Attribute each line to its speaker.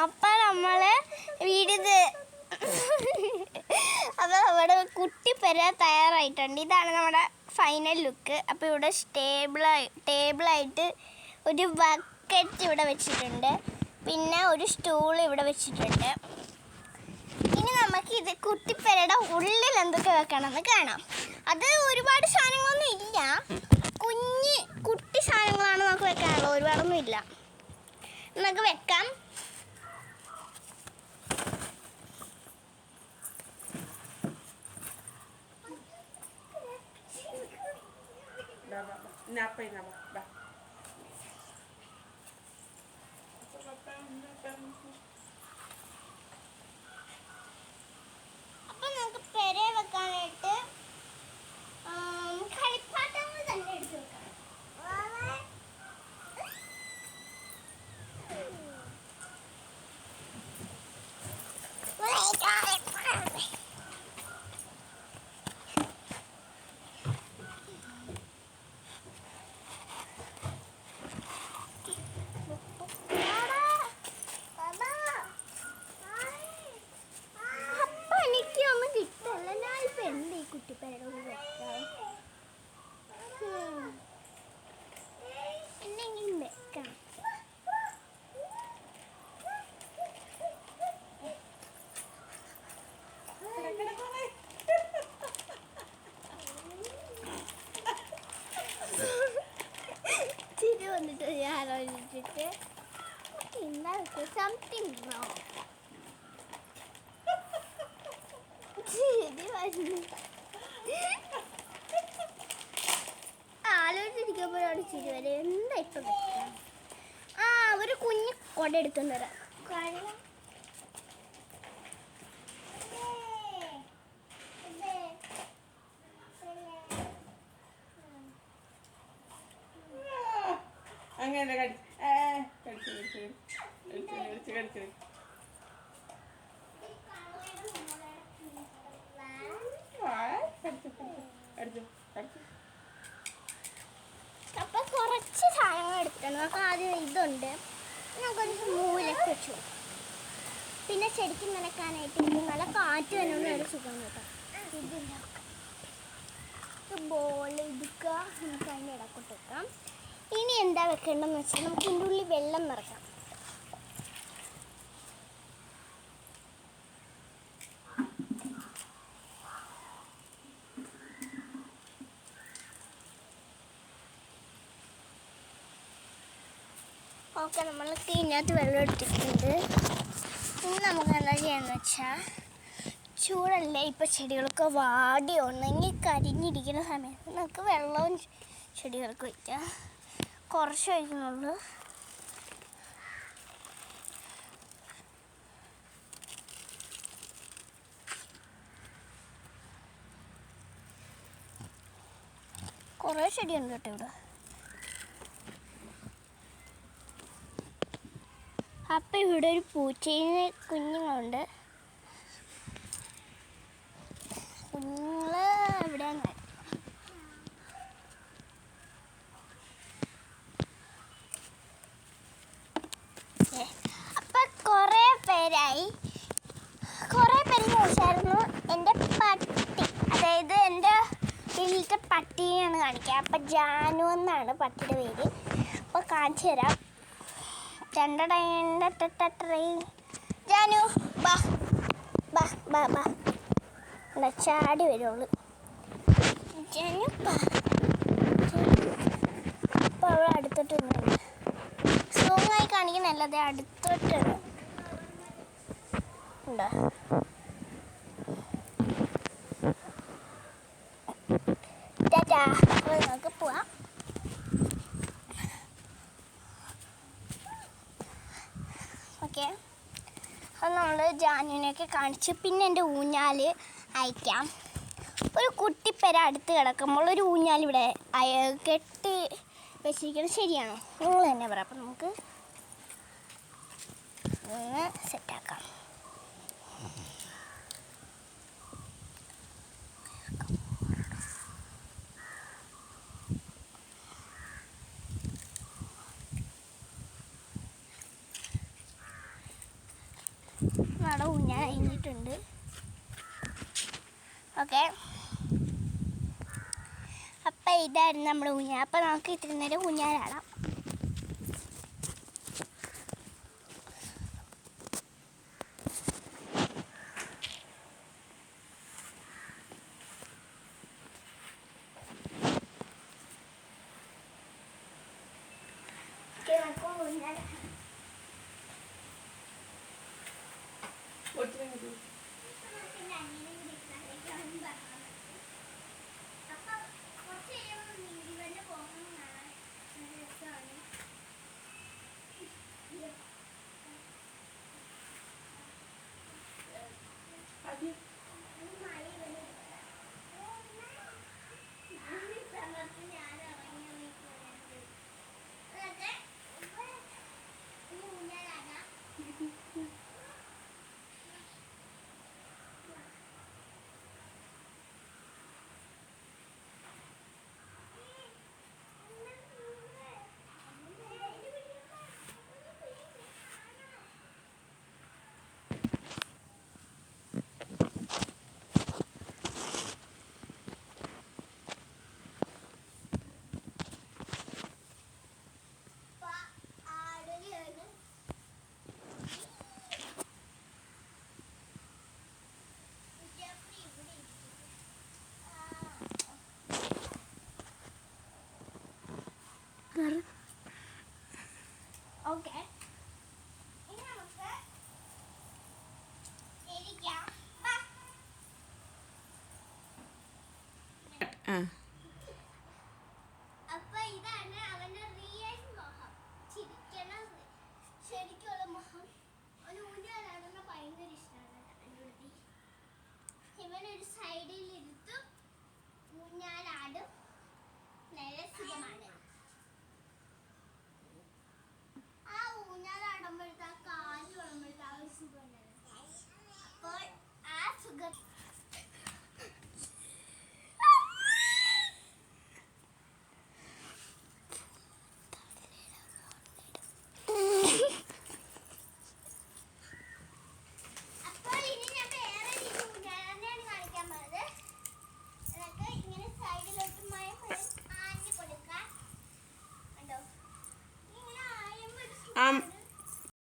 Speaker 1: അപ്പൊ നമ്മള് വീടിത് അപ്പൊ നമ്മുടെ കുട്ടിപ്പെര തയ്യാറായിട്ടുണ്ട്. ഇതാണ് നമ്മുടെ ഫൈനൽ ലുക്ക്. അപ്പൊ ഇവിടെ ടേബിളായിട്ട് ഒരു ബക്കറ്റ് ഇവിടെ വെച്ചിട്ടുണ്ട്, പിന്നെ ഒരു സ്റ്റൂൾ ഇവിടെ വെച്ചിട്ടുണ്ട്. ഇനി നമുക്ക് ഇത് കുട്ടിപ്പെരയുടെ ഉള്ളിൽ എന്തൊക്കെ വെക്കണമെന്ന് കാണാം. അത് ഒരുപാട് സാധനങ്ങളൊന്നും ഇല്ല, കുട്ടി സാധനങ്ങളാണ് നമുക്ക് വെക്കാനുള്ളത്, ഒരുപാടൊന്നും ഇല്ല. നമുക്ക് വെക്കാം. അപ്പൊ നമുക്ക് പെര വെക്കാനായിട്ട് കളിപ്പാട്ടങ്ങൾ തന്നെ എടുത്തു വെക്കാം. എന്തെങ്കിലും വെക്കാം. ചിരി വന്നിട്ട് ഞാൻ ആലോചിച്ചിട്ട് എന്താ സംതിങ് ചിരി വന്നു. ആലോചിച്ചിരിക്കുമ്പോഴാണ് ചിരി വരെ. എന്താ ഇപ്പൊ വെക്കാം? ഒരു കുഞ്ഞ് കൊട എടുത്തുകൊണ്ട് വരാം.
Speaker 2: അങ്ങനെ
Speaker 1: അപ്പൊ കുറച്ച് സാധനങ്ങൾ എടുക്കണം. നമുക്ക് ആദ്യം ഇതുണ്ട്, നമുക്കൊരു മൂലൊക്കെ വെച്ചു. പിന്നെ ശരിക്കും നനക്കാനായിട്ട് നല്ല കാറ്റ് തന്നെ ഒരു സുഖം കേട്ടോ. ബോൾ എടുക്കുക, നമുക്ക് അതിൻ്റെ ഇടക്കോട്ട് വെക്കാം. ഇനി എന്താ വെക്കേണ്ടതെന്ന് വെച്ചാൽ നമുക്ക് ഇതിൻ്റെ ഉള്ളിൽ വെള്ളം നിറക്കാം. ഓക്കെ, നമ്മൾക്ക് ഇതിനകത്ത് വെള്ളം എടുത്തിട്ടുണ്ട്. ഇനി നമുക്ക് എന്താ ചെയ്യാന്ന് വെച്ചാൽ, ചൂടല്ലേ ഇപ്പം ചെടികളൊക്കെ വാടി ഉണങ്ങി കരിഞ്ഞിരിക്കുന്ന സമയത്ത് നമുക്ക് വെള്ളവും ചെടികൾക്ക് വയ്ക്കാം. കുറച്ച് വയ്ക്കുന്നുള്ളൂ. കുറേ ചെടിയുണ്ട് കേട്ടോ ഇവിടെ. അപ്പം ഇവിടെ ഒരു പൂച്ചയിന് കുഞ്ഞുങ്ങളുണ്ട്. കുഞ്ഞുങ്ങള് എവിടെയാണ്? അപ്പം കുറേ പേര് ചോദിച്ചായിരുന്നു എൻ്റെ പട്ടി, അതായത് എൻ്റെ വീട്ടിലത്തെ പട്ടീനെയാണ് കാണിക്കുക. അപ്പം ജാനു എന്നാണ് പട്ടിയുടെ പേര്. അപ്പോൾ കാണിച്ചു തരാം. ജാനു ബാ ബാ ബാ ബാ, ചാടി വരുള്ളൂ. ജാനു ബാ. അപ്പോൾ അവൾ അടുത്തോട്ട് വരുന്നുണ്ട്. സ്ട്രോങ്ങായി കാണിക്കുന്നല്ലാതെ അടുത്തോട്ട് ഉണ്ടോ? ടാറ്റാ. അപ്പോൾ നമുക്ക് പോവാം. ഓക്കെ, അത് നമ്മൾ ജാനുവിനെയൊക്കെ കാണിച്ച് പിന്നെ എൻ്റെ ഊഞ്ഞാൽ അയക്കാം. ഒരു കുട്ടിപ്പെര അടുത്ത് കിടക്കുമ്പോൾ ഒരു ഊഞ്ഞാൽ ഇവിടെ കെട്ടി വെച്ചിരിക്കുന്നത് ശരിയാണോ? നിങ്ങൾ തന്നെ പറയാം. അപ്പം നമുക്ക് ഒന്ന് സെറ്റാക്കാം. ഊഞ്ഞാൽ കഴിഞ്ഞിട്ടുണ്ട്. ഓക്കെ, അപ്പം ഇതായിരുന്നു നമ്മുടെ ഊഞ്ഞാൽ. അപ്പം നമുക്ക് ഇത്തിരി നേരം ഊഞ്ഞാലാടാം. ഓക്കെ, ഇനി നമുക്ക് ഇരിക്കാം. അപ്പൊ ഇതാണ് അവന്റെ റിയൽ മുഖം, ചിരിക്കണ ശരിക്കുള്ള മുഖം. അവന് ഊഞ്ഞാലാടുന്ന ഭയങ്കര ഇഷ്ടമാണ് എൻ്റെ കുട്ടി. ഇവനൊരു സൈഡിൽ ഇരുത്തും, ഊഞ്ഞാലാടും, നല്ല സുഖമാണ്. ആ ഊഞ്ഞാലാടുമ്പോഴത്തെ ആ കാറ്റ് വരുമ്പോഴത്തെ ആ ഒരു സുഖം ഉണ്ടല്ലോ, അപ്പോൾ ആ സുഖം
Speaker 2: Um,